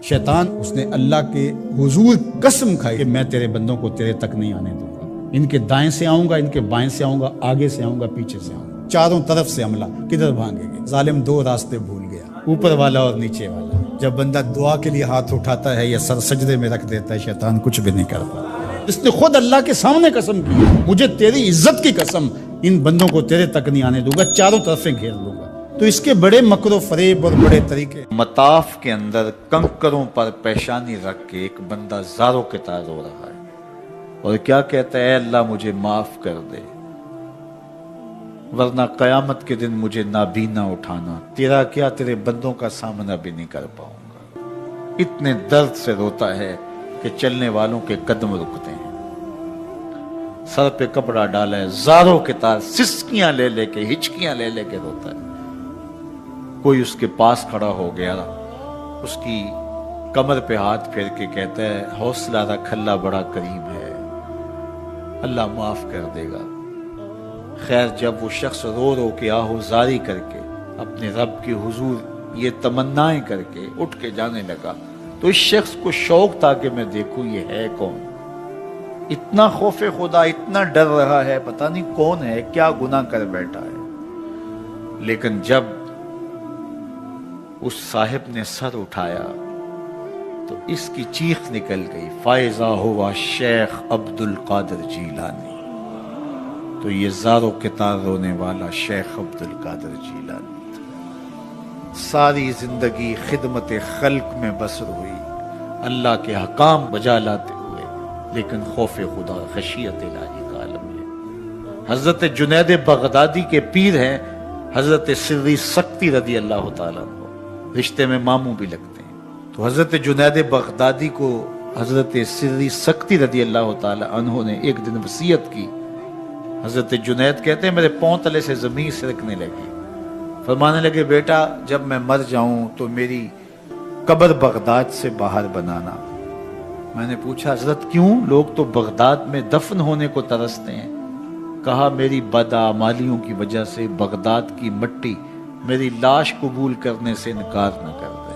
شیطان اس نے اللہ کے حضور قسم کھائی کہ میں تیرے بندوں کو تیرے تک نہیں آنے دوں گا، ان کے دائیں سے آؤں گا، ان کے بائیں سے آؤں گا، آگے سے آؤں گا، پیچھے سے آؤں گا، چاروں طرف سے حملہ۔ کدھر بھاگیں گے؟ ظالم دو راستے بھول گیا، اوپر والا اور نیچے والا۔ جب بندہ دعا کے لیے ہاتھ اٹھاتا ہے یا سر سجدے میں رکھ دیتا ہے، شیطان کچھ بھی نہیں کرتا۔ اس نے خود اللہ کے سامنے قسم کی، مجھے تیری عزت کی قسم، ان بندوں کو تیرے تک نہیں آنے دوں گا، چاروں طرفیں گھیر لوں گا۔ تو اس کے بڑے مکر و فریب اور بڑے طریقے۔ مطاف کے اندر کنکروں پر پیشانی رکھ کے ایک بندہ زاروں کے طرح رو رہا ہے اور کیا کہتا ہے، اے اللہ مجھے معاف کر دے، ورنہ قیامت کے دن مجھے نابینا اٹھانا، تیرا کیا تیرے بندوں کا سامنا بھی نہیں کر پاؤں گا۔ اتنے درد سے روتا ہے کہ چلنے والوں کے قدم رکتے ہیں۔ سر پہ کپڑا ڈالا ہے، زاروں کے طرح سسکیاں لے لے کے، ہچکیاں لے لے کے روتا ہے۔ کوئی اس کے پاس کھڑا ہو گیا، اس کی کمر پہ ہاتھ پھیر کے کہتا ہے، حوصلہ رکھ، اللہ بڑا کریم ہے، اللہ معاف کر دے گا۔ خیر جب وہ شخص رو رو کے آہوزاری کر کے اپنے رب کے حضور یہ تمنائیں کر کے اٹھ کے جانے لگا، تو اس شخص کو شوق تھا کہ میں دیکھوں یہ ہے کون۔ اتنا خوف خدا، اتنا ڈر رہا ہے، پتہ نہیں کون ہے، کیا گناہ کر بیٹھا ہے۔ لیکن جب اس صاحب نے سر اٹھایا تو اس کی چیخ نکل گئی، فائزہ ہوا شیخ عبد القادر جیلانی۔ تو یہ زاروں کے تار رونے والا شیخ عبد القادر جیلانی تھا۔ ساری زندگی خدمت خلق میں بسر ہوئی، اللہ کے حکام بجا لاتے ہوئے، لیکن خوف خدا، خشیت الہی کا عالم ہے۔ حضرت جنید بغدادی کے پیر ہیں حضرت سری سکتی رضی اللہ تعالیٰ عنہ، رشتے میں ماموں بھی لگتے ہیں۔ تو حضرت جنید بغدادی کو حضرت سری سکتی رضی اللہ تعالیٰ عنہ نے ایک دن وصیت کی۔ حضرت جنید کہتے ہیں میرے پاؤں تلے سے زمین سرکنے لگی، فرمانے لگے بیٹا جب میں مر جاؤں تو میری قبر بغداد سے باہر بنانا۔ میں نے پوچھا حضرت کیوں؟ لوگ تو بغداد میں دفن ہونے کو ترستے ہیں۔ کہا میری بدعمالیوں کی وجہ سے بغداد کی مٹی میری لاش قبول کرنے سے انکار نہ کر دے۔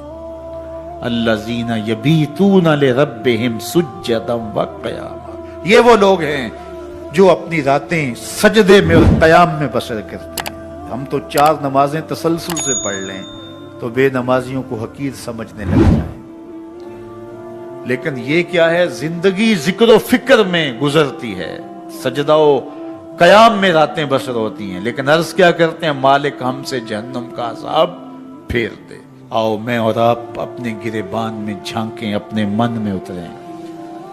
الذین یبیتون لربہم سجدا وقیاما، یہ وہ لوگ ہیں جو اپنی راتیں سجدے میں اور قیام میں بسر کرتے ہیں۔ ہم تو 4 نمازیں تسلسل سے پڑھ لیں تو بے نمازیوں کو حقیر سمجھنے لگ جائیں، لیکن یہ کیا ہے، زندگی ذکر و فکر میں گزرتی ہے، سجدہ و قیام میں راتیں بسر ہوتی ہیں، لیکن عرض کیا کرتے ہیں، مالک ہم سے جہنم کا عذاب پھیر دے۔ آؤ میں اور آپ اپنے گریبان میں جھانکیں، اپنے من میں اتریں،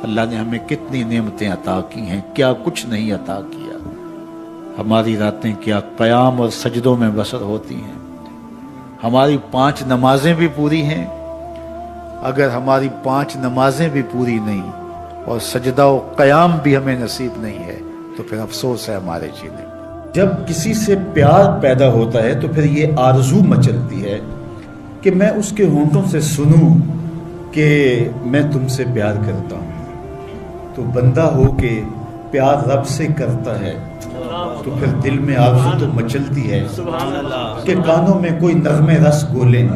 اللہ نے ہمیں کتنی نعمتیں عطا کی ہیں، کیا کچھ نہیں عطا کیا۔ ہماری راتیں کیا قیام اور سجدوں میں بسر ہوتی ہیں۔ ہماری 5 نمازیں بھی پوری ہیں، اگر ہماری 5 نمازیں بھی پوری نہیں اور سجدہ و قیام بھی ہمیں نصیب نہیں ہے تو پھر افسوس ہے ہمارے جینے۔ جب کسی سے پیار پیدا ہوتا ہے تو پھر یہ آرزو مچلتی ہے کہ میں اس کے ہونٹوں سے سنوں کہ میں تم سے پیار کرتا ہوں۔ تو بندہ ہو کے پیار رب سے کرتا ہے تو پھر دل میں آرزو تو مچلتی ہے کہ کانوں میں کوئی نغمے رس گولیں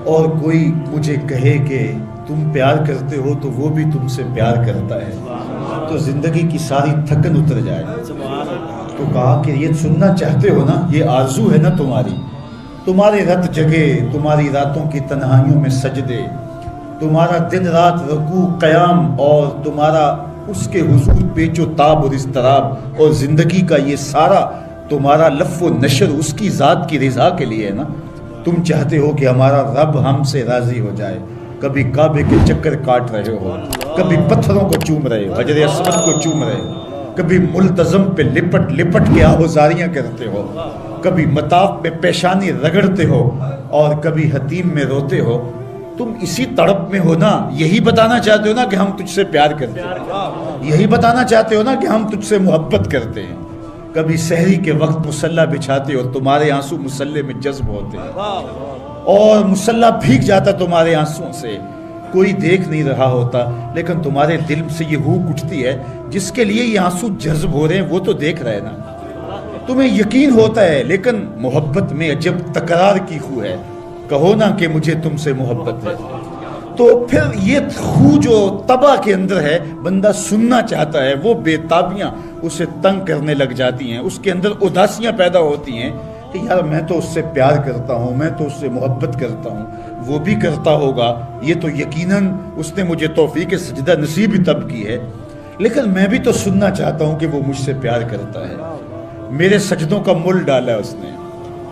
اور کوئی مجھے کہے کہ تم پیار کرتے ہو تو وہ بھی تم سے پیار کرتا ہے، تو زندگی کی ساری تھکن اتر جائے۔ تو کہا کہ یہ سننا چاہتے ہو نا، یہ آرزو ہے نا تمہاری، تمہارے رت جگے، تمہاری راتوں کی تنہائیوں میں سجدے، تمہارا دن رات رکوع قیام، اور تمہارا اس کے حضور پیچ و تاب اور اضطراب، اور زندگی کا یہ سارا تمہارا لف و نشر اس کی ذات کی رضا کے لیے ہے نا۔ تم چاہتے ہو کہ ہمارا رب ہم سے راضی ہو جائے، کبھی کعبے کے چکر کاٹ رہے ہو، کبھی پتھروں کو چوم رہے ہو، حجر اسود کو چوم رہے ہو، کبھی ملتزم پہ لپٹ لپٹ کے آہوزاریاں کرتے ہو، کبھی مطاف میں پیشانی رگڑتے ہو اور کبھی حتیم میں روتے ہو۔ تم اسی تڑپ میں ہو نا، یہی بتانا چاہتے ہو نا کہ ہم تجھ سے پیار کرتے ہیں، یہی بتانا چاہتے ہو نا کہ ہم تجھ سے محبت کرتے ہیں۔ کبھی سحری کے وقت مصلی بچھاتے ہو، تمہارے آنسو مصلی میں جذب ہوتے ہیں اور مصلی بھیگ جاتا تمہارے آنسوں سے، کوئی دیکھ نہیں رہا ہوتا، لیکن تمہارے دل سے یہ ہوک اٹھتی ہے جس کے لیے یہ آنسو جذب ہو رہے ہیں وہ تو دیکھ رہے نا، تمہیں یقین ہوتا ہے، لیکن محبت میں عجب تکرار کی خو ہے، کہو نا کہ مجھے تم سے محبت ہے۔ تو پھر یہ خو جو طبع کے اندر ہے، بندہ سننا چاہتا ہے، وہ بےتابیاں اسے تنگ کرنے لگ جاتی ہیں، اس کے اندر اداسیاں پیدا ہوتی ہیں کہ یار میں تو اس سے پیار کرتا ہوں، میں تو اس سے محبت کرتا ہوں، وہ بھی کرتا ہوگا، یہ تو یقیناً اس نے مجھے توفیق سجدہ نصیب ہی تب کی ہے، لیکن میں بھی تو سننا چاہتا ہوں کہ وہ مجھ سے پیار کرتا ہے، میرے سجدوں کا مل ڈالا اس نے،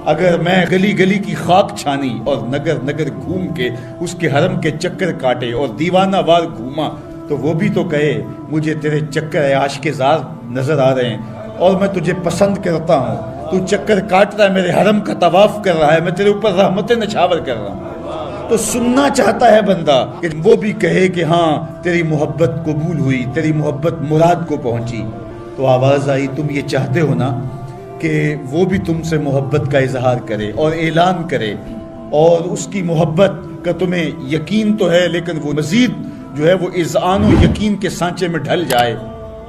اگر میں گلی گلی کی خاک چھانی اور نگر نگر گھوم کے اس کے حرم کے چکر کاٹے اور دیوانہ وار گھوما تو وہ بھی تو کہے مجھے تیرے چکر عاشق زار نظر آ رہے ہیں اور میں تجھے پسند کرتا ہوں، تو چکر کاٹ رہا ہے، میرے حرم کا طواف کر رہا ہے، میں تیرے اوپر رحمتیں نچھاور کر رہا ہوں۔ تو سننا چاہتا ہے بندہ کہ وہ بھی کہے کہ ہاں تیری محبت قبول ہوئی، تیری محبت مراد کو پہنچی۔ تو آواز آئی تم یہ چاہتے ہو نا کہ وہ بھی تم سے محبت کا اظہار کرے اور اعلان کرے اور اس کی محبت کا تمہیں یقین تو ہے لیکن وہ مزید جو ہے وہ اذعان و یقین کے سانچے میں ڈھل جائے۔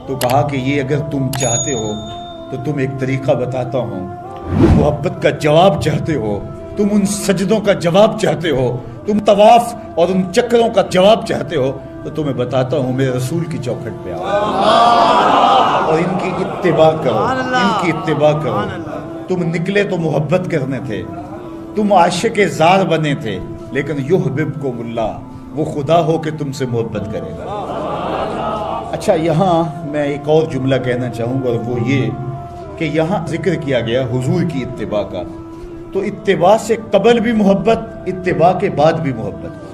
تو کہا کہ یہ اگر تم چاہتے ہو تو تم ایک طریقہ بتاتا ہوں، محبت کا جواب چاہتے ہو، تم ان سجدوں کا جواب چاہتے ہو، تم طواف اور ان چکروں کا جواب چاہتے ہو، تو تمہیں بتاتا ہوں میرے رسول کی چوکھٹ پہ آؤ اور ان کی اتباع کرو، ان کی اتباع کرو۔ تم نکلے تو محبت کرنے تھے، تم عاشق زار بنے تھے، لیکن یحببکم اللہ، وہ خدا ہو کہ تم سے محبت کرے گا۔ اچھا یہاں میں ایک اور جملہ کہنا چاہوں گا اور وہ یہ کہ یہاں ذکر کیا گیا حضور کی اتباع کا، تو اتباع سے قبل بھی محبت، اتباع کے بعد بھی محبت۔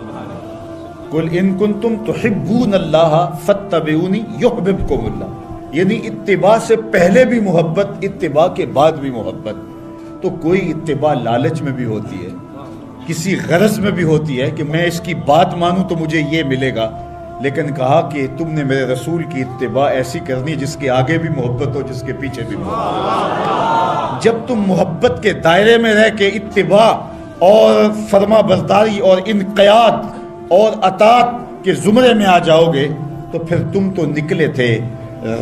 قل ان کنتم تحبون اللہ فاتبعونی یحببکم اللہ، یعنی اتباع سے پہلے بھی محبت، اتباع کے بعد بھی محبت۔ تو کوئی اتباع لالچ میں بھی ہوتی ہے، کسی غرض میں بھی ہوتی ہے کہ میں اس کی بات مانوں تو مجھے یہ ملے گا، لیکن کہا کہ تم نے میرے رسول کی اتباع ایسی کرنی ہے جس کے آگے بھی محبت ہو، جس کے پیچھے بھی محبت۔ جب تم محبت کے دائرے میں رہ کے اتباع اور فرما برداری اور انقیاد اور اطاعت کے زمرے میں آ جاؤ گے تو پھر تم تو نکلے تھے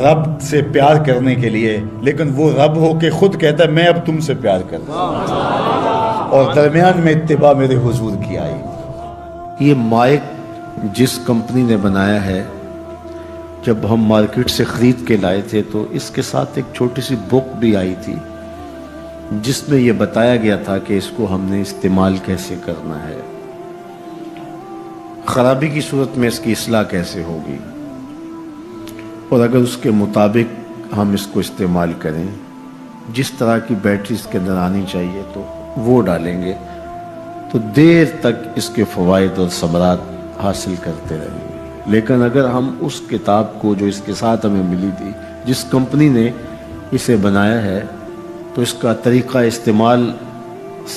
رب سے پیار کرنے کے لیے، لیکن وہ رب ہو کے خود کہتا ہے میں اب تم سے پیار کرتا ہوں، اور درمیان میں اتباع میرے حضور کی آئی۔ یہ مائک جس کمپنی نے بنایا ہے، جب ہم مارکیٹ سے خرید کے لائے تھے تو اس کے ساتھ ایک چھوٹی سی بک بھی آئی تھی جس میں یہ بتایا گیا تھا کہ اس کو ہم نے استعمال کیسے کرنا ہے، خرابی کی صورت میں اس کی اصلاح کیسے ہوگی، اور اگر اس کے مطابق ہم اس کو استعمال کریں، جس طرح کی بیٹری اس کے اندر آنی چاہیے تو وہ ڈالیں گے تو دیر تک اس کے فوائد اور ثمرات حاصل کرتے رہیں گے۔ لیکن اگر ہم اس کتاب کو جو اس کے ساتھ ہمیں ملی تھی، جس کمپنی نے اسے بنایا ہے، تو اس کا طریقہ استعمال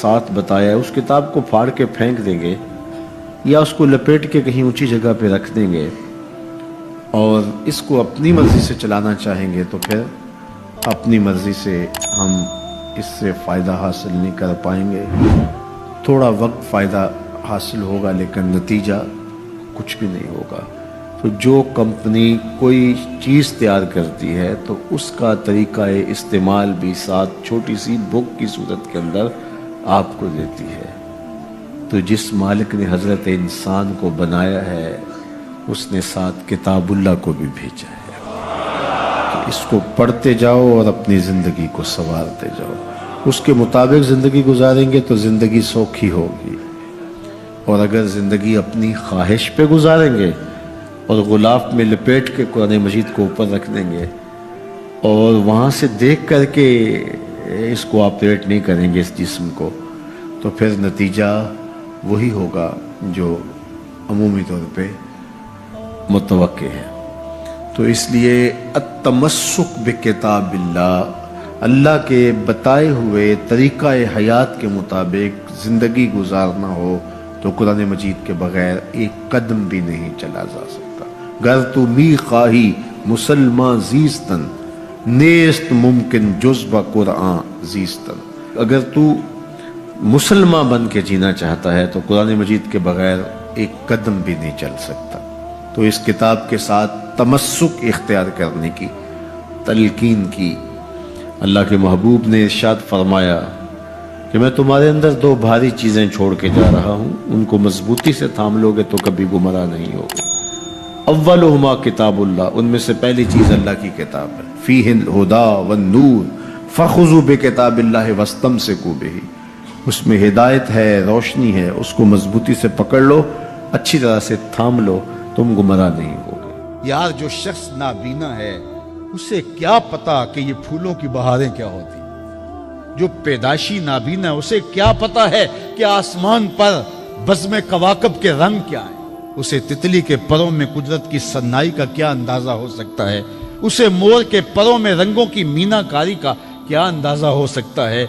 ساتھ بتایا ہے، اس کتاب کو پھاڑ کے پھینک دیں گے یا اس کو لپیٹ کے کہیں اونچی جگہ پہ رکھ دیں گے اور اس کو اپنی مرضی سے چلانا چاہیں گے تو پھر اپنی مرضی سے ہم اس سے فائدہ حاصل نہیں کر پائیں گے۔ تھوڑا وقت فائدہ حاصل ہوگا لیکن نتیجہ کچھ بھی نہیں ہوگا۔ تو جو کمپنی کوئی چیز تیار کرتی ہے تو اس کا طریقہ استعمال بھی ساتھ چھوٹی سی بک کی صورت کے اندر آپ کو دیتی ہے۔ تو جس مالک نے حضرت انسان کو بنایا ہے اس نے ساتھ کتاب اللہ کو بھی بھیجا ہے کہ اس کو پڑھتے جاؤ اور اپنی زندگی کو سنوارتے جاؤ، اس کے مطابق زندگی گزاریں گے تو زندگی سوکھی ہوگی، اور اگر زندگی اپنی خواہش پہ گزاریں گے اور غلاف میں لپیٹ کے قرآن مجید کو اوپر رکھ دیں گے اور وہاں سے دیکھ کر کے اس کو آپریٹ نہیں کریں گے اس جسم کو، تو پھر نتیجہ وہی ہوگا جو عمومی طور پہ متوقع ہے۔ تو اس لیے التمسک بکتاب اللہ، اللہ کے بتائے ہوئے طریقہ حیات کے مطابق زندگی گزارنا ہو تو قرآن مجید کے بغیر ایک قدم بھی نہیں چلا جا سکتا۔ گر تو می خواہی مسلمان زیستن، نیست ممکن جز با قرآن زیستن، اگر تو مسلمان بن کے جینا چاہتا ہے تو قرآن مجید کے بغیر ایک قدم بھی نہیں چل سکتا۔ تو اس کتاب کے ساتھ تمسک اختیار کرنے کی تلقین کی۔ اللہ کے محبوب نے ارشاد فرمایا کہ کہ میں تمہارے اندر دو بھاری چیزیں چھوڑ کے جا رہا ہوں، ان کو مضبوطی سے تھام لوگے تو کبھی گمراہ نہیں ہوگے۔ اولہما کتاب اللہ، ان میں سے پہلی چیز اللہ کی کتاب ہے، فیہ الہدی والنور فخذوا بکتاب اللہ واستمسکوا بہ، اس میں ہدایت ہے، روشنی ہے، اس کو مضبوطی سے پکڑ لو، اچھی طرح سے تھام لو، تم گمراہ نہیں ہوگے۔ یار جو شخص نابینا ہے اسے کیا پتا کہ یہ پھولوں کی بہاریں کیا ہوتی، جو پیدائشی نابینا ہے اسے کیا پتا ہے کہ آسمان پر بزم کواکب کے رنگ کیا ہیں، اسے تتلی کے پروں میں قدرت کی سنائی کا کیا اندازہ ہو سکتا ہے، اسے مور کے پروں میں رنگوں کی مینا کاری کا کیا اندازہ ہو سکتا ہے،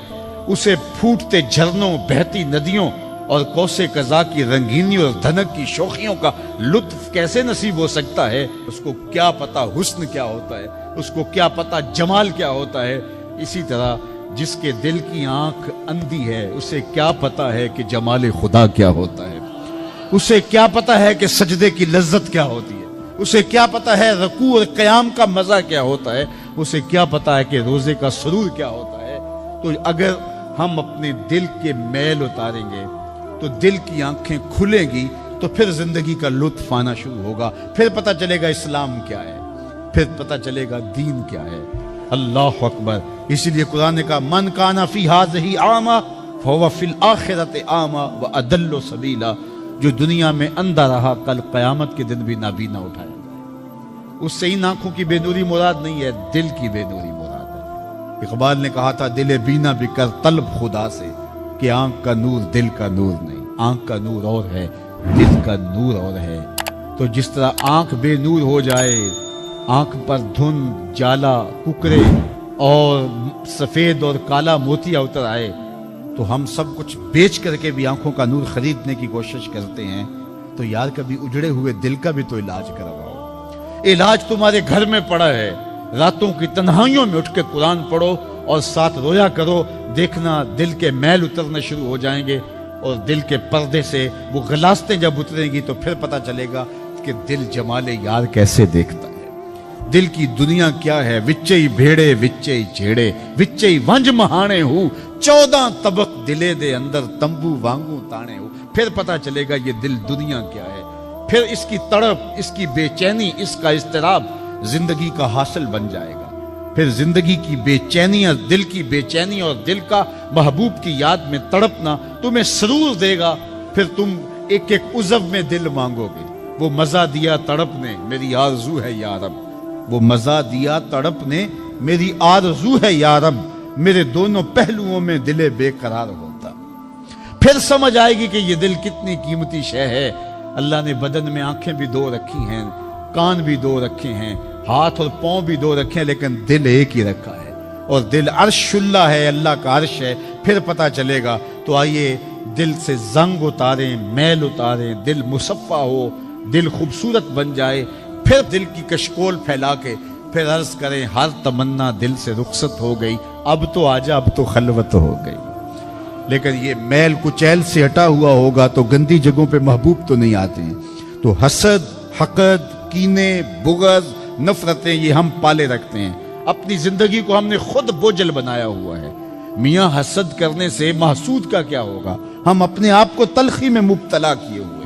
اسے پھوٹتے جھرنوں، بہتی ندیوں اور کوسے قضا کی رنگینی اور دھنک کی شوخیوں کا لطف کیسے نصیب ہو سکتا ہے، اس کو کیا پتا حسن کیا ہوتا ہے، اس کو کیا پتا جمال کیا ہوتا ہے۔ اسی طرح جس کے دل کی آنکھ اندھی ہے اسے کیا پتا ہے کہ جمال خدا کیا ہوتا ہے، اسے کیا پتا ہے کہ سجدے کی لذت کیا ہوتی ہے، اسے کیا پتا ہے رکوع اور قیام کا مزہ کیا ہوتا ہے، اسے کیا پتا ہے کہ روزے کا سرور کیا ہوتا ہے۔ تو اگر ہم اپنے دل کے میل اتاریں گے تو دل کی آنکھیں کھلیں گی تو پھر زندگی کا لطف آنا شروع ہوگا، پھر پتہ چلے گا اسلام کیا ہے، پھر پتہ چلے گا دین کیا ہے۔ اللہ اکبر۔ اسی لیے قرآن نے کہا من کان فی ہذہ اعمی فہو فی الآخرۃ اعمی واضل سبیلا، جو دنیا میں اندھا رہا کل قیامت کے دن بھی نابینا اٹھایا جائے۔ اس سے ان آنکھوں کی بے نوری مراد نہیں ہے، دل کی بے نوری مراد ہے۔ اقبال نے کہا تھا دل بینا بھی کر طلب خدا سے، کہ آنکھ کا نور دل کا نور نہیں، آنکھ کا نور اور ہے، دل کا نور اور ہے۔ تو جس طرح آنکھ بے نور ہو جائے، آنکھ پر دھند، جالا، ککرے اور سفید اور کالا موتیا اتر آئے، تو ہم سب کچھ بیچ کر کے بھی آنکھوں کا نور خریدنے کی کوشش کرتے ہیں۔ تو یار کبھی اجڑے ہوئے دل کا بھی تو علاج کرواؤ۔ علاج تمہارے گھر میں پڑا ہے، راتوں کی تنہائیوں میں اٹھ کے قرآن پڑھو اور ساتھ رویا کرو، دیکھنا دل کے میل اترنے شروع ہو جائیں گے، اور دل کے پردے سے وہ غلاستیں جب اتریں گی تو پھر پتہ چلے گا کہ دل جمال یار کیسے دیکھتا ہے، دل کی دنیا کیا ہے۔ وچے بھیڑے وچے جھیڑے وچے ونج مہانے ہو، 14 طبق دلے دے اندر تمبو وانگو تانے ہو، پھر پتہ چلے گا یہ دل دنیا کیا ہے۔ پھر اس کی تڑپ، اس کی بے چینی، اس کا اضطراب زندگی کا حاصل بن جائے گا۔ پھر زندگی کی بے چینیاں، دل کی بے چینی اور دل کا محبوب کی یاد میں تڑپنا تمہیں سرور دے گا۔ پھر تم ایک ایک عضو میں دل مانگو گے، وہ مزہ دیا تڑپ نے میری آرزو ہے یا رب، وہ مزہ دیا تڑپ نے میری آرزو ہے یا رب، میرے دونوں پہلوؤں میں دل بے قرار ہوتا۔ پھر سمجھ آئے گی کہ یہ دل کتنی قیمتی شے ہے۔ اللہ نے بدن میں آنکھیں بھی دو رکھی ہیں، کان بھی دو رکھے ہیں، ہاتھ اور پاؤں بھی دو رکھے ہیں، لیکن دل ایک ہی رکھا ہے، اور دل عرش اللہ ہے، اللہ کا عرش ہے۔ پھر پتہ چلے گا۔ تو آئیے دل سے زنگ اتاریں، میل اتاریں، دل مصفا ہو، دل خوبصورت بن جائے، پھر دل کی کشکول پھیلا کے پھر عرض کریں ہر تمنا دل سے رخصت ہو گئی، اب تو آجا، اب تو خلوت ہو گئی۔ لیکن یہ میل کچیل سے ہٹا ہوا ہوگا تو گندی جگہوں پہ محبوب تو نہیں آتے ہیں۔ تو حسد، حقد، کینے، بغض، نفرتیں یہ ہم پالے رکھتے ہیں، اپنی زندگی کو ہم نے خود بوجھل بنایا ہوا ہے۔ میاں حسد کرنے سے محسود کا کیا ہوگا؟ ہم اپنے آپ کو تلخی میں مبتلا کیے ہوئے ہیں۔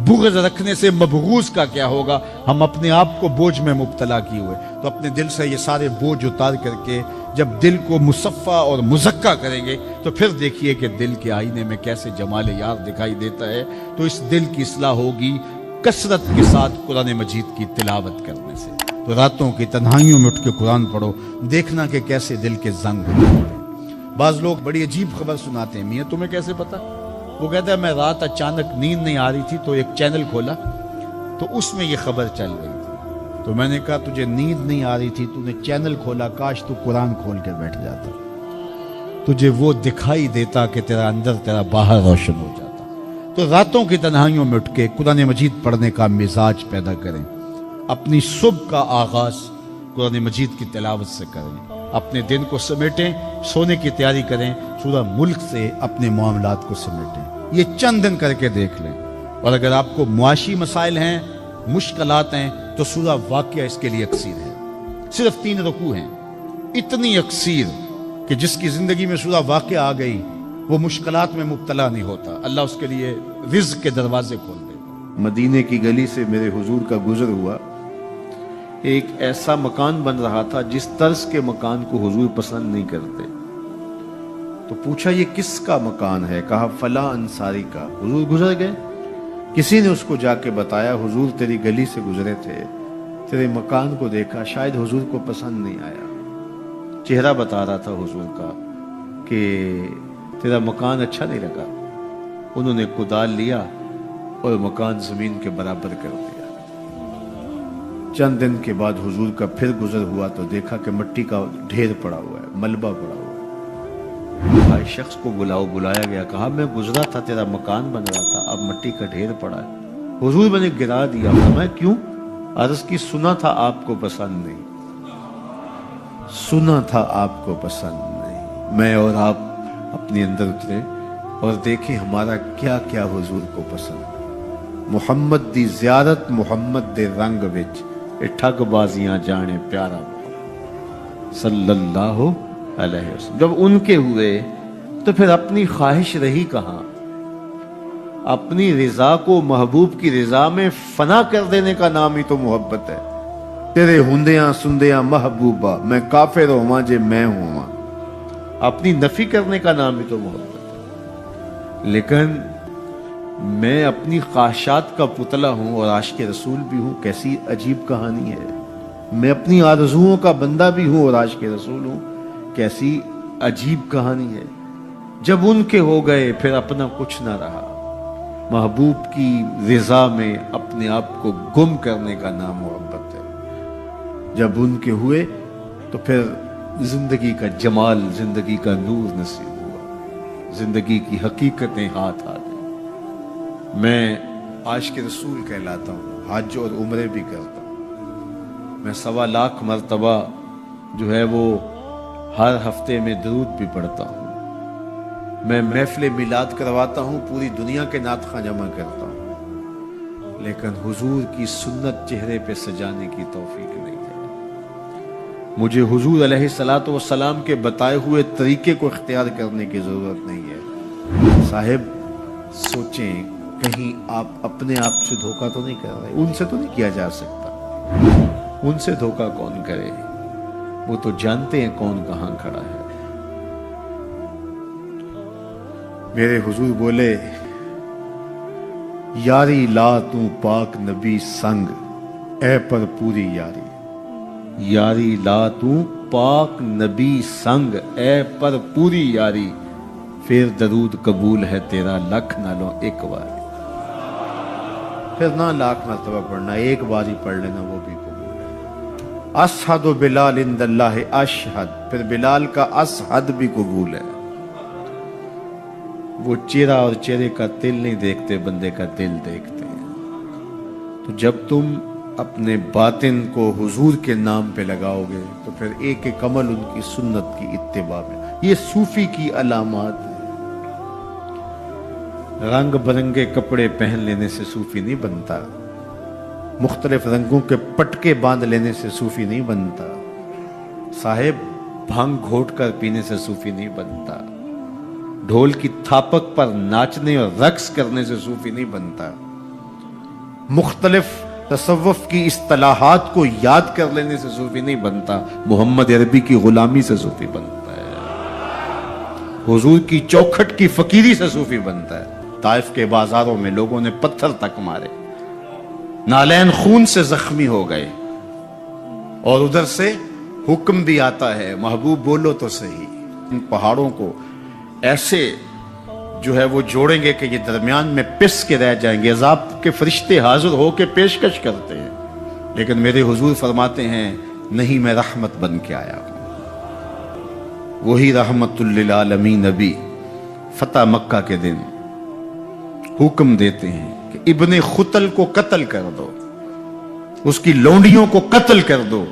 بغض رکھنے سے مبغوض کا کیا ہوگا؟ ہم اپنے آپ کو بوجھ میں مبتلا کیے ہوئے۔ تو اپنے دل سے یہ سارے بوجھ اتار کر کے جب دل کو مصفا اور مزکا کریں گے تو پھر دیکھیے کہ دل کے آئینے میں کیسے جمال یار دکھائی دیتا ہے۔ تو اس دل کی اصلاح ہوگی کثرت کے ساتھ قرآن مجید کی تلاوت کرنے سے۔ تو راتوں کی تنہائیوں میں اٹھ کے قرآن پڑھو، دیکھنا کہ کیسے دل کے زنگ ہوتے ہیں۔ بعض لوگ بڑی عجیب خبر سناتے ہیں، میاں تمہیں کیسے پتا؟ وہ کہتا ہے میں رات اچانک نیند نہیں آ رہی تھی تو ایک چینل کھولا تو اس میں یہ خبر چل رہی تھی۔ تو میں نے کہا تجھے نیند نہیں آ رہی تھی، تو نے چینل کھولا، کاش تو قرآن کھول کے بیٹھ جاتا، تجھے وہ دکھائی دیتا کہ تیرا اندر تیرا باہر روشن ہو جاتا۔ تو راتوں کی تنہائیوں میں اٹھ کے قرآن مجید پڑھنے کا مزاج پیدا کریں، اپنی صبح کا آغاز قرآن مجید کی تلاوت سے کریں، اپنے دن کو سمیٹیں، سونے کی تیاری کریں، سورہ ملک سے اپنے معاملات کو سمیٹیں۔ یہ چند دن کر کے دیکھ لیں۔ اور اگر آپ کو معاشی مسائل ہیں، مشکلات ہیں، تو سورہ واقعہ اس کے لیے اکسیر ہے۔ صرف 3 رکوع ہیں، اتنی اکسیر کہ جس کی زندگی میں سورہ واقعہ آ گئی وہ مشکلات میں مبتلا نہیں ہوتا، اللہ اس کے لیے رزق کے دروازے کھول دے۔ مدینے کی گلی سے میرے حضور کا گزر ہوا، ایک ایسا مکان بن رہا تھا جس طرز کے مکان کو حضور پسند نہیں کرتے، تو پوچھا یہ کس کا مکان ہے؟ کہا فلاں انصاری کا۔ حضور گزر گئے، کسی نے اس کو جا کے بتایا حضور تیری گلی سے گزرے تھے، تیرے مکان کو دیکھا، شاید حضور کو پسند نہیں آیا۔ چہرہ بتا رہا تھا حضور کا کہ تیرا مکان اچھا نہیں لگا۔ انہوں نے کدال لیا اور مکان زمین کے برابر کر دیا۔ چند دن کے بعد حضور کا پھر گزر ہوا تو دیکھا کہ مٹی کا ڈھیر پڑا ہوا ہے، ملبہ پڑا ہوا ہے۔ بھائی شخص کو بلایا گیا، کہا میں گزرا تھا، تیرا مکان بن رہا تھا، اب مٹی کا ڈھیر پڑا ہے۔ حضور میں نے گرا دیا۔ فرمایا کیوں؟ عرض کی سنا تھا آپ کو پسند نہیں، سنا تھا آپ کو پسند نہیں۔ میں اور آپ اپنے اندر اترے اور دیکھیں ہمارا کیا کیا حضور کو پسند۔ محمد دی زیارت محمد دے رنگ وچ اے ٹھگ بازیاں جانے پیارا محمد صلی اللہ علیہ وسلم۔ جب ان کے ہوئے تو پھر اپنی خواہش رہی کہاں؟ اپنی رضا کو محبوب کی رضا میں فنا کر دینے کا نام ہی تو محبت ہے۔ تیرے ہندیاں سندیاں محبوبہ، میں کافر ہواں جے میں ہواں، اپنی نفی کرنے کا نام ہی تو محبت ہے۔ لیکن میں اپنی خواہشات کا پتلا ہوں اور عاشق رسول بھی ہوں، کیسی عجیب کہانی ہے۔ میں اپنی آرزوؤں کا بندہ بھی ہوں اور عاشق رسول ہوں، کیسی عجیب کہانی ہے۔ جب ان کے ہو گئے پھر اپنا کچھ نہ رہا۔ محبوب کی رضا میں اپنے آپ کو گم کرنے کا نام محبت ہے۔ جب ان کے ہوئے تو پھر زندگی کا جمال، زندگی کا نور نصیب ہوا، زندگی کی حقیقتیں ہاتھ آ گئی۔ میں عاشق رسول کہلاتا ہوں، حج اور عمرے بھی کرتا ہوں۔ میں 1.25 لاکھ مرتبہ جو ہے وہ ہر ہفتے میں درود بھی پڑھتا ہوں۔ میں محفل میلاد کرواتا ہوں، پوری دنیا کے نعت خواں جمع کرتا ہوں، لیکن حضور کی سنت چہرے پہ سجانے کی توفیق نہیں ہے۔ مجھے حضور علیہ الصلوۃ والسلام کے بتائے ہوئے طریقے کو اختیار کرنے کی ضرورت نہیں ہے۔ صاحب سوچیں، کہیں آپ اپنے آپ سے دھوکہ تو نہیں کر رہے؟ ان سے تو نہیں کیا جا سکتا۔ ان سے دھوکہ کون کرے؟ وہ تو جانتے ہیں کون کہاں کھڑا ہے۔ میرے حضور بولے یاری لا تو پاک نبی سنگ، اے پر پوری یاری، یاری لا تو پاک نبی سنگ، اے پر پوری یاری، پھر درود قبول ہے تیرا لکھ نالوں ایک بار۔ پھر نہ لاکھ مرتبہ پڑھنا، ایک بار ہی پڑھ لینا وہ بھی قبول ہے۔ اشہد بلال عند اللہ اشہد، پھر بلال کا اشہد بھی قبول ہے۔ وہ چہرہ اور چہرے کا دل نہیں دیکھتے، بندے کا دل دیکھتے ہیں۔ تو جب تم اپنے باطن کو حضور کے نام پہ لگاؤ گے تو پھر ایک ایک عمل ان کی سنت کی اتباع میں۔ یہ صوفی کی علامات ہیں۔ رنگ برنگے کپڑے پہن لینے سے صوفی نہیں بنتا، مختلف رنگوں کے پٹکے باندھ لینے سے صوفی نہیں بنتا، صاحب بھنگ گھوٹ کر پینے سے صوفی نہیں بنتا، ڈھول کی تھاپک پر ناچنے اور رقص کرنے سے صوفی نہیں بنتا، مختلف تصوف کی اصطلاحات کو یاد کر لینے سے صوفی نہیں بنتا، محمد عربی کی غلامی سے صوفی بنتا ہے، حضور کی چوکھٹ کی فقیری سے صوفی بنتا ہے۔ طائف کے بازاروں میں لوگوں نے پتھر تک مارے، نالین خون سے زخمی ہو گئے، اور ادھر سے حکم بھی آتا ہے محبوب بولو تو صحیح۔ ان پہاڑوں کو ایسے جو ہے وہ جوڑیں گے کہ یہ درمیان میں پس کے رہ جائیں گے، عذاب کے فرشتے حاضر ہو کے پیشکش کرتے ہیں، لیکن میرے حضور فرماتے ہیں نہیں، میں رحمت بن کے آیا ہوں۔ وہی رحمت للعالمین نبی فتح مکہ کے دن حکم دیتے ہیں کہ ابن خطل کو قتل کر دو، اس کی لونڈیوں کو قتل کر دو۔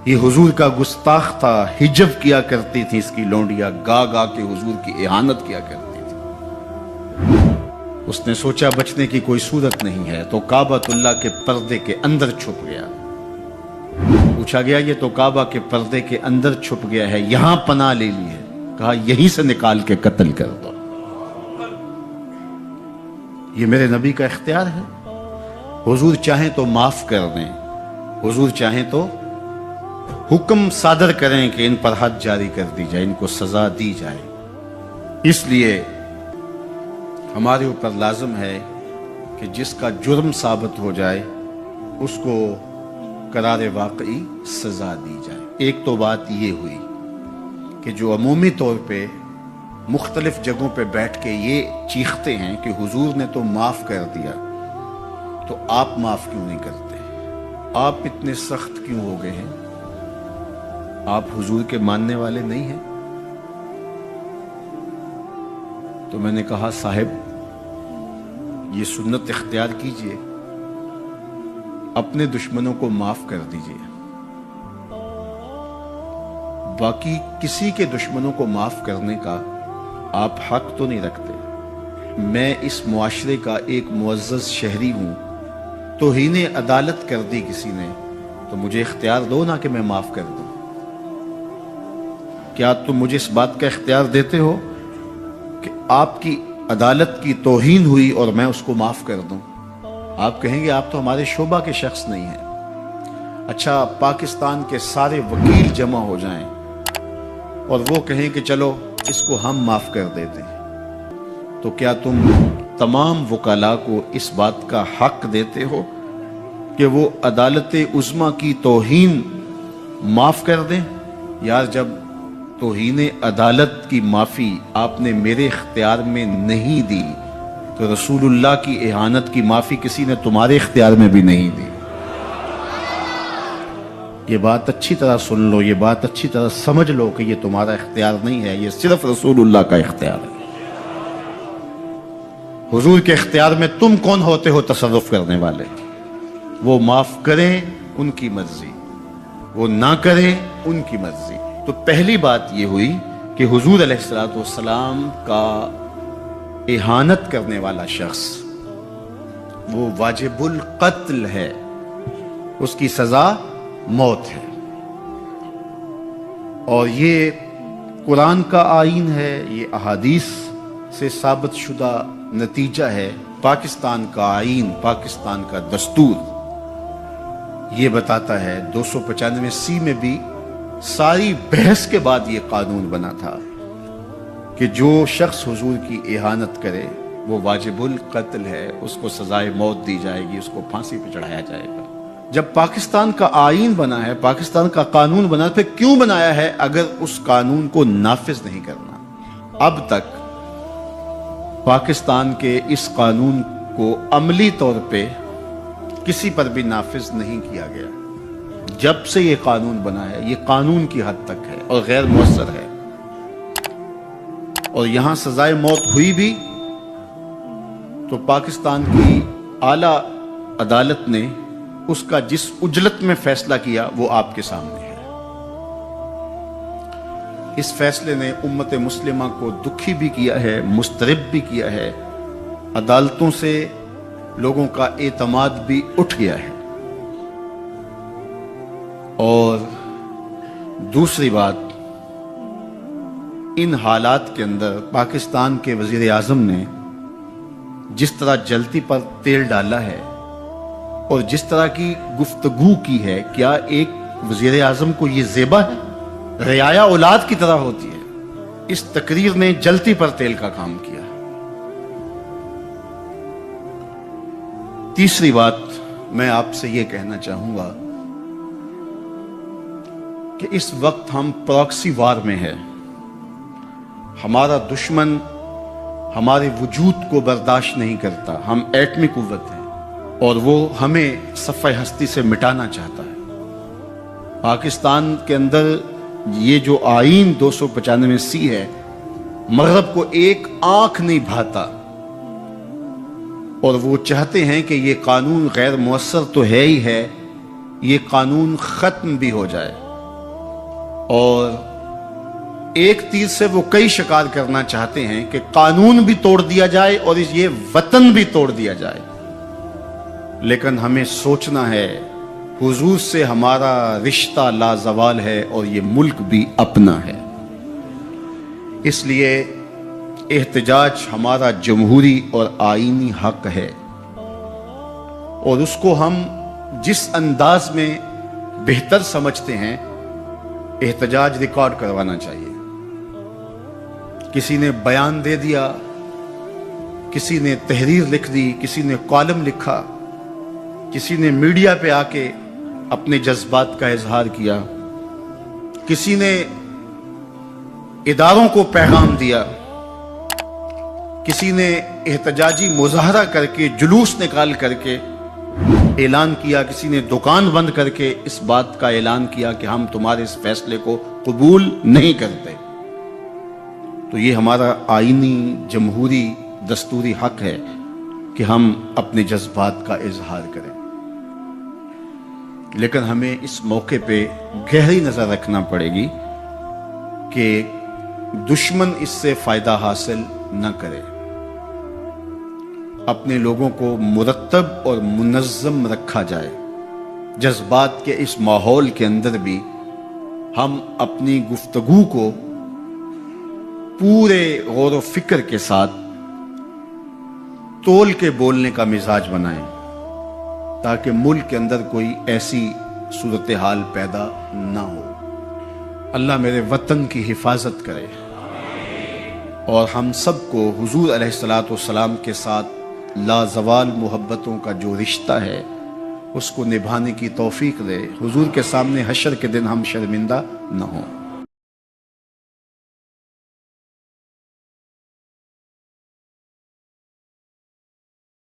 یہ حضور کا گستاخ تھا، ہجب کیا کرتی تھی اس کی لونڈیاں، گا گا کے حضور کی اہانت کیا کرتی تھی۔ اس نے سوچا بچنے کی کوئی صورت نہیں ہے تو کعبۃ اللہ کے پردے کے اندر چھپ گیا۔ پوچھا گیا یہ تو کعبہ کے پردے کے اندر چھپ گیا ہے، یہاں پناہ لے لی ہے؟ کہا یہیں سے نکال کے قتل کر دو. یہ میرے نبی کا اختیار ہے. حضور چاہیں تو معاف کر دیں, حضور چاہیں تو حکم صادر کریں کہ ان پر حد جاری کر دی جائے, ان کو سزا دی جائے. اس لیے ہمارے اوپر لازم ہے کہ جس کا جرم ثابت ہو جائے اس کو قرار واقعی سزا دی جائے. ایک تو بات یہ ہوئی کہ جو عمومی طور پہ مختلف جگہوں پہ بیٹھ کے یہ چیختے ہیں کہ حضور نے تو معاف کر دیا, تو آپ معاف کیوں نہیں کرتے؟ آپ اتنے سخت کیوں ہو گئے ہیں؟ آپ حضور کے ماننے والے نہیں ہیں؟ تو میں نے کہا صاحب یہ سنت اختیار کیجئے, اپنے دشمنوں کو معاف کر دیجئے, باقی کسی کے دشمنوں کو معاف کرنے کا آپ حق تو نہیں رکھتے. میں اس معاشرے کا ایک معزز شہری ہوں, توہین عدالت کر دی کسی نے تو مجھے اختیار دو نا کہ میں معاف کر دوں. کیا تم مجھے اس بات کا اختیار دیتے ہو کہ آپ کی عدالت کی توہین ہوئی اور میں اس کو معاف کر دوں؟ آپ کہیں گے آپ تو ہمارے شعبہ کے شخص نہیں ہیں. اچھا پاکستان کے سارے وکیل جمع ہو جائیں اور وہ کہیں کہ چلو اس کو ہم معاف کر دیتے ہیں, تو کیا تم تمام وکلاء کو اس بات کا حق دیتے ہو کہ وہ عدالت عظمیٰ کی توہین معاف کر دیں؟ یار جب توہین عدالت کی معافی آپ نے میرے اختیار میں نہیں دی تو رسول اللہ کی اہانت کی معافی کسی نے تمہارے اختیار میں بھی نہیں دی. یہ بات اچھی طرح سن لو, یہ بات اچھی طرح سمجھ لو کہ یہ تمہارا اختیار نہیں ہے, یہ صرف رسول اللہ کا اختیار ہے. حضور کے اختیار میں تم کون ہوتے ہو تصرف کرنے والے؟ وہ معاف کریں ان کی مرضی, وہ نہ کریں ان کی مرضی. تو پہلی بات یہ ہوئی کہ حضور علیہ السلام کا اہانت کرنے والا شخص وہ واجب القتل ہے, اس کی سزا موت ہے. اور یہ قرآن کا آئین ہے, یہ احادیث سے ثابت شدہ نتیجہ ہے. پاکستان کا آئین, پاکستان کا دستور یہ بتاتا ہے, 295C میں بھی ساری بحث کے بعد یہ قانون بنا تھا کہ جو شخص حضور کی اہانت کرے وہ واجب القتل ہے, اس کو سزائے موت دی جائے گی, اس کو پھانسی پہ چڑھایا جائے گا. جب پاکستان کا آئین بنا ہے, پاکستان کا قانون بنا, پھر کیوں بنایا ہے اگر اس قانون کو نافذ نہیں کرنا؟ اب تک پاکستان کے اس قانون کو عملی طور پہ کسی پر بھی نافذ نہیں کیا گیا. جب سے یہ قانون بنا ہے یہ قانون کی حد تک ہے اور غیر مؤثر ہے. اور یہاں سزائے موت ہوئی بھی تو پاکستان کی اعلیٰ عدالت نے اس کا جس اجلت میں فیصلہ کیا وہ آپ کے سامنے ہے. اس فیصلے نے امت مسلمہ کو دکھی بھی کیا ہے, مضطرب بھی کیا ہے, عدالتوں سے لوگوں کا اعتماد بھی اٹھ گیا ہے. اور دوسری بات, ان حالات کے اندر پاکستان کے وزیر اعظم نے جس طرح جلتی پر تیل ڈالا ہے اور جس طرح کی گفتگو کی ہے, کیا ایک وزیر اعظم کو یہ زیبا ہے؟ رعایا اولاد کی طرح ہوتی ہے. اس تقریر نے جلتی پر تیل کا کام کیا. تیسری بات میں آپ سے یہ کہنا چاہوں گا کہ اس وقت ہم پراکسی وار میں ہیں. ہمارا دشمن ہمارے وجود کو برداشت نہیں کرتا. ہم ایٹمی قوت ہیں اور وہ ہمیں صفحہ ہستی سے مٹانا چاہتا ہے. پاکستان کے اندر یہ جو آئین 295C ہے, مغرب کو ایک آنکھ نہیں بھاتا اور وہ چاہتے ہیں کہ یہ قانون غیر مؤثر تو ہے ہی ہے, یہ قانون ختم بھی ہو جائے. اور ایک تیر سے وہ کئی شکار کرنا چاہتے ہیں کہ قانون بھی توڑ دیا جائے اور یہ وطن بھی توڑ دیا جائے. لیکن ہمیں سوچنا ہے حضور سے ہمارا رشتہ لازوال ہے اور یہ ملک بھی اپنا ہے. اس لیے احتجاج ہمارا جمہوری اور آئینی حق ہے، اور اس کو ہم جس انداز میں بہتر سمجھتے ہیں احتجاج ریکارڈ کروانا چاہیے۔ کسی نے بیان دے دیا، کسی نے تحریر لکھ دی، کسی نے کالم لکھا، کسی نے میڈیا پہ آ کے اپنے جذبات کا اظہار کیا، کسی نے اداروں کو پیغام دیا، کسی نے احتجاجی مظاہرہ کر کے جلوس نکال کر کے اعلان کیا، کسی نے دکان بند کر کے اس بات کا اعلان کیا کہ ہم تمہارے اس فیصلے کو قبول نہیں کرتے۔ تو یہ ہمارا آئینی جمہوری دستوری حق ہے کہ ہم اپنے جذبات کا اظہار کریں، لیکن ہمیں اس موقع پہ گہری نظر رکھنا پڑے گی کہ دشمن اس سے فائدہ حاصل نہ کرے۔ اپنے لوگوں کو مرتب اور منظم رکھا جائے۔ جذبات کے اس ماحول کے اندر بھی ہم اپنی گفتگو کو پورے غور و فکر کے ساتھ تول کے بولنے کا مزاج بنائیں، تاکہ ملک کے اندر کوئی ایسی صورتحال پیدا نہ ہو۔ اللہ میرے وطن کی حفاظت کرے اور ہم سب کو حضور علیہ السلام کے ساتھ لازوال محبتوں کا جو رشتہ ہے اس کو نبھانے کی توفیق دے، حضور کے سامنے حشر کے دن ہم شرمندہ نہ ہوں۔